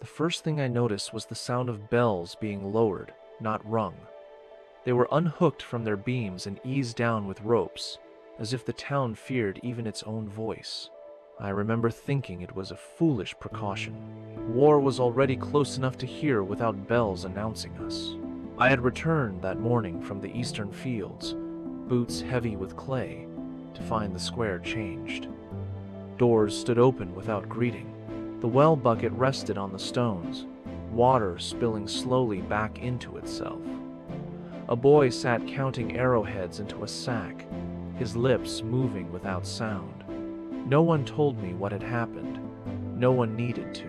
first thing I noticed was the sound of bells being lowered, not rung. They were unhooked from their beams and eased down with ropes, as if the town feared even its own voice. I remember thinking it was a foolish precaution. War was already close enough to hear without bells announcing us. I had returned that morning from the eastern fields, boots heavy with clay, to find the square changed. Doors stood open without greeting. The well bucket rested on the stones, water spilling slowly back into itself. A boy sat counting arrowheads into a sack, his lips moving without sound. No one told me what had happened. No one needed to.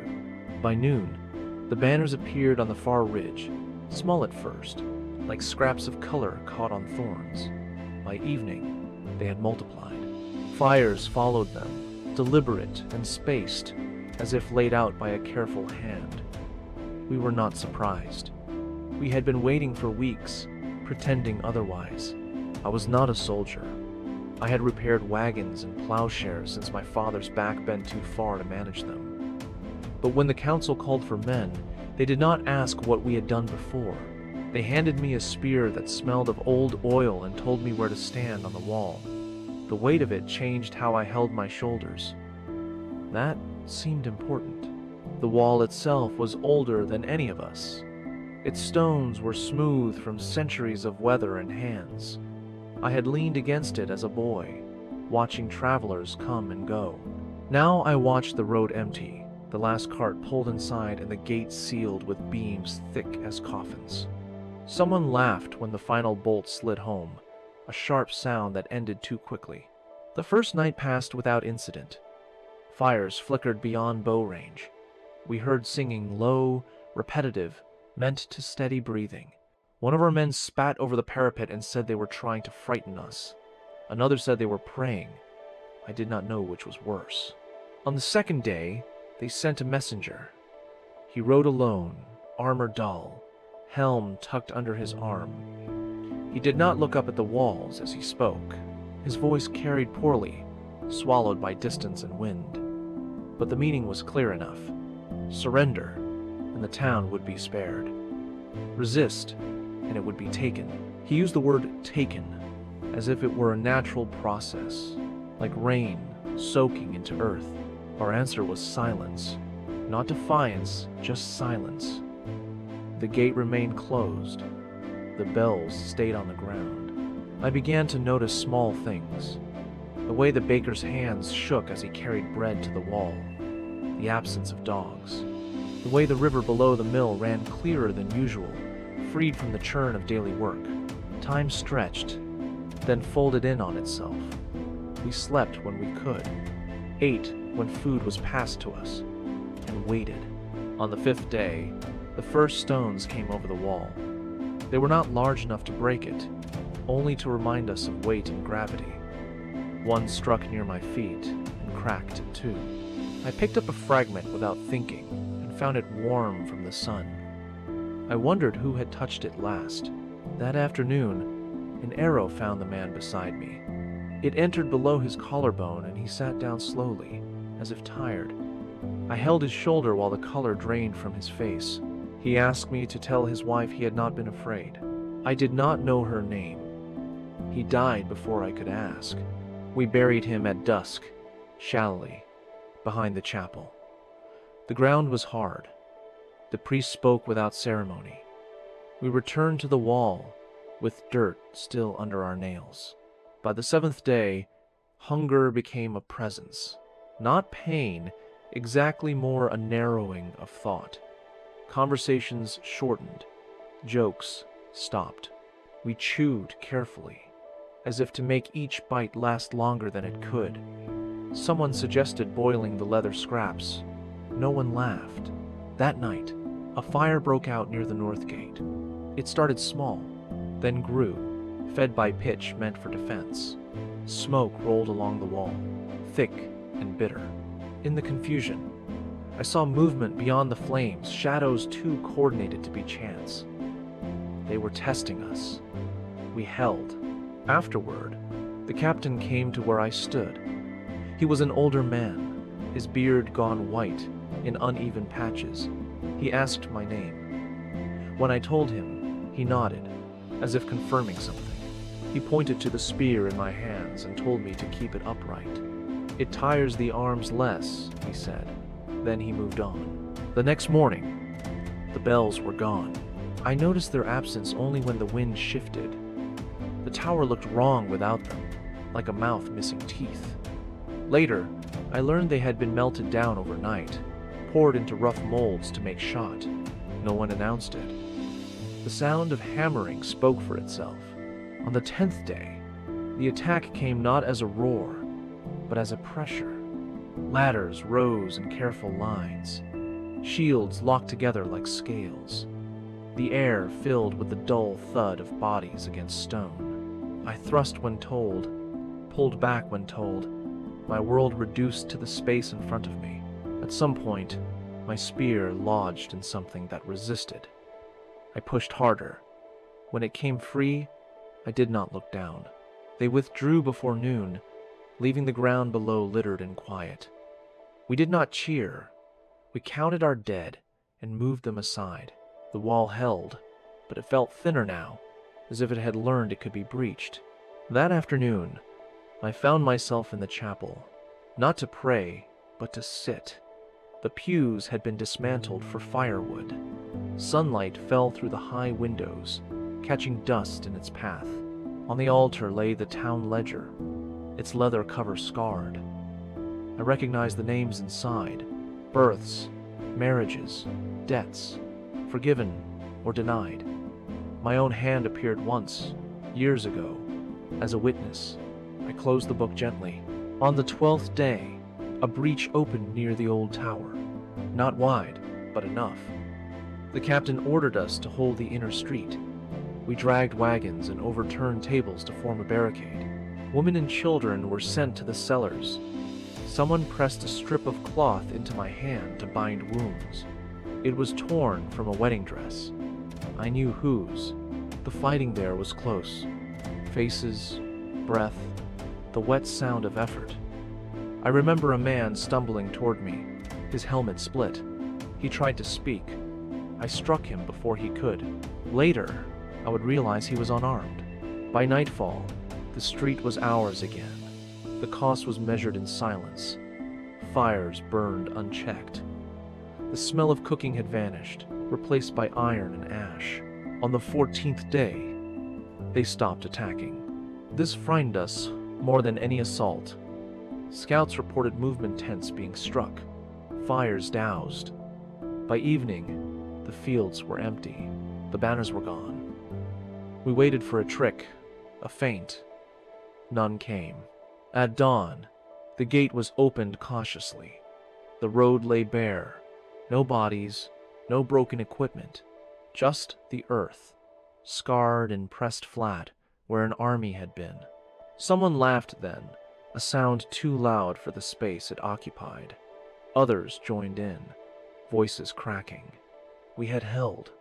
By noon, the banners appeared on the far ridge, small at first, like scraps of color caught on thorns. By evening, they had multiplied. Fires followed them, deliberate and spaced, as if laid out by a careful hand. We were not surprised. We had been waiting for weeks, pretending otherwise. I was not a soldier. I had repaired wagons and plowshares since my father's back bent too far to manage them. But when the council called for men, they did not ask what we had done before. They handed me a spear that smelled of old oil and told me where to stand on the wall. The weight of it changed how I held my shoulders. That seemed important. The wall itself was older than any of us. Its stones were smooth from centuries of weather and hands. I had leaned against it as a boy, watching travelers come and go. Now I watched the road empty, the last cart pulled inside and the gate sealed with beams thick as coffins. Someone laughed when the final bolt slid home, a sharp sound that ended too quickly. The first night passed without incident. Fires flickered beyond bow range. We heard singing, low, repetitive, meant to steady breathing. One of our men spat over the parapet and said they were trying to frighten us. Another said they were praying. I did not know which was worse. On the second day, they sent a messenger. He rode alone, armor dull, helm tucked under his arm. He did not look up at the walls as he spoke. His voice carried poorly, swallowed by distance and wind. But the meaning was clear enough. Surrender, and the town would be spared. Resist, and it would be taken. He used the word taken, as if it were a natural process, like rain soaking into earth. Our answer was silence. Not defiance, just silence. The gate remained closed. The bells stayed on the ground. I began to notice small things. The way the baker's hands shook as he carried bread to the wall. The absence of dogs. The way the river below the mill ran clearer than usual, freed from the churn of daily work. Time stretched, then folded in on itself. We slept when we could, ate when food was passed to us, and waited. On the fifth day, the first stones came over the wall. They were not large enough to break it, only to remind us of weight and gravity. One struck near my feet and cracked in two. I picked up a fragment without thinking and found it warm from the sun. I wondered who had touched it last. That afternoon, an arrow found the man beside me. It entered below his collarbone and he sat down slowly, as if tired. I held his shoulder while the color drained from his face. He asked me to tell his wife he had not been afraid. I did not know her name. He died before I could ask. We buried him at dusk, shallowly, behind the chapel. The ground was hard. The priest spoke without ceremony. We returned to the wall, with dirt still under our nails. By the seventh day, hunger became a presence. Not pain, exactly more a narrowing of thought. Conversations shortened. Jokes stopped. We chewed carefully, as if to make each bite last longer than it could. Someone suggested boiling the leather scraps. No one laughed. That night, a fire broke out near the north gate. It started small, then grew, fed by pitch meant for defense. Smoke rolled along the wall, thick and bitter. In the confusion, I saw movement beyond the flames, shadows too coordinated to be chance. They were testing us. We held. Afterward, the captain came to where I stood. He was an older man, his beard gone white in uneven patches, He asked my name. When I told him, he nodded, as if confirming something. He pointed to the spear in my hands and told me to keep it upright. "It tires the arms less," he said. Then he moved on. The next morning, the bells were gone. I noticed their absence only when the wind shifted. The tower looked wrong without them, like a mouth missing teeth. Later, I learned they had been melted down overnight, poured into rough molds to make shot. No one announced it. The sound of hammering spoke for itself. On the 10th day, the attack came not as a roar, but as a pressure. Ladders rose in careful lines, shields locked together like scales. The air filled with the dull thud of bodies against stone. I thrust when told, pulled back when told, my world reduced to the space in front of me. At some point, my spear lodged in something that resisted. I pushed harder. When it came free, I did not look down. They withdrew before noon, leaving the ground below littered and quiet. We did not cheer. We counted our dead and moved them aside. The wall held, but it felt thinner now, as if it had learned it could be breached. That afternoon, I found myself in the chapel, not to pray, but to sit. The pews had been dismantled for firewood. Sunlight fell through the high windows, catching dust in its path. On the altar lay the town ledger, its leather cover scarred. I recognized the names inside: births, marriages, debts, forgiven or denied. My own hand appeared once, years ago, as a witness. I closed the book gently. On the 12th day, a breach opened near the old tower. Not wide, but enough. The captain ordered us to hold the inner street. We dragged wagons and overturned tables to form a barricade. Women and children were sent to the cellars. Someone pressed a strip of cloth into my hand to bind wounds. It was torn from a wedding dress. I knew whose. The fighting there was close. Faces, breath, the wet sound of effort. I remember a man stumbling toward me, his helmet split. He tried to speak. I struck him before he could. Later, I would realize he was unarmed. By nightfall, the street was ours again. The cost was measured in silence. Fires burned unchecked. The smell of cooking had vanished, replaced by iron and ash. On the 14th day, they stopped attacking. This frightened us more than any assault. Scouts reported movement tents being struck, fires doused. By evening, the fields were empty. The banners were gone. We waited for a trick, a feint. None came. At dawn, the gate was opened cautiously. The road lay bare. No bodies, no broken equipment, just the earth, scarred and pressed flat where an army had been. Someone laughed then, a sound too loud for the space it occupied. Others joined in, voices cracking. We had held.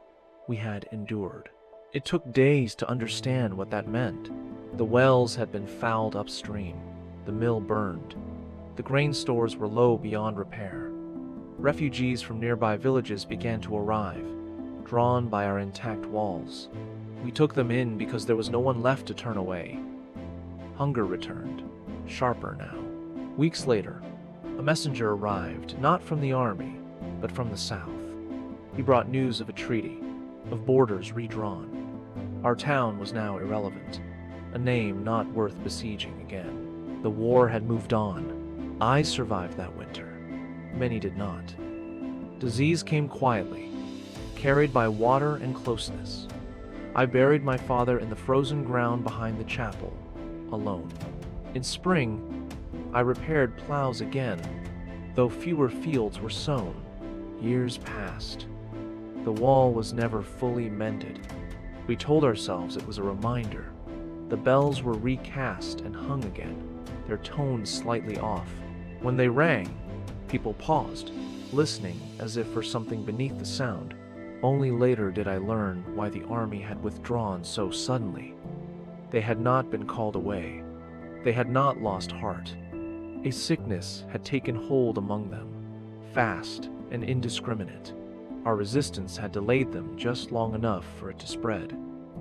We had endured. It took days to understand what that meant. The wells had been fouled upstream. The mill burned. The grain stores were low beyond repair. Refugees from nearby villages began to arrive, drawn by our intact walls. We took them in because there was no one left to turn away. Hunger returned, sharper now. Weeks later, a messenger arrived, not from the army, but from the south. He brought news of a treaty, of borders redrawn. Our town was now irrelevant, a name not worth besieging again. The war had moved on. I survived that winter. Many did not. Disease came quietly, carried by water and closeness. I buried my father in the frozen ground behind the chapel, alone. In spring, I repaired plows again, though fewer fields were sown. Years passed. The wall was never fully mended. We told ourselves it was a reminder. The bells were recast and hung again, their tones slightly off. When they rang, people paused, listening as if for something beneath the sound. Only later did I learn why the army had withdrawn so suddenly. They had not been called away. They had not lost heart. A sickness had taken hold among them, fast and indiscriminate. Our resistance had delayed them just long enough for it to spread.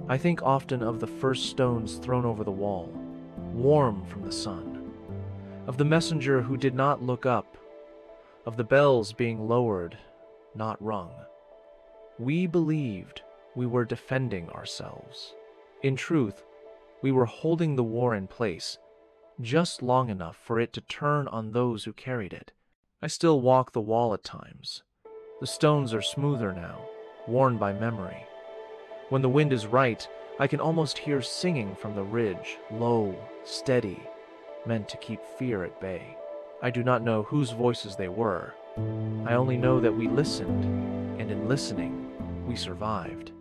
I think often of the first stones thrown over the wall, warm from the sun, of the messenger who did not look up, of the bells being lowered, not rung. We believed we were defending ourselves. In truth, we were holding the war in place, just long enough for it to turn on those who carried it. I still walk the wall at times. The stones are smoother now, worn by memory. When the wind is right, I can almost hear singing from the ridge, low, steady, meant to keep fear at bay. I do not know whose voices they were. I only know that we listened, and in listening, we survived.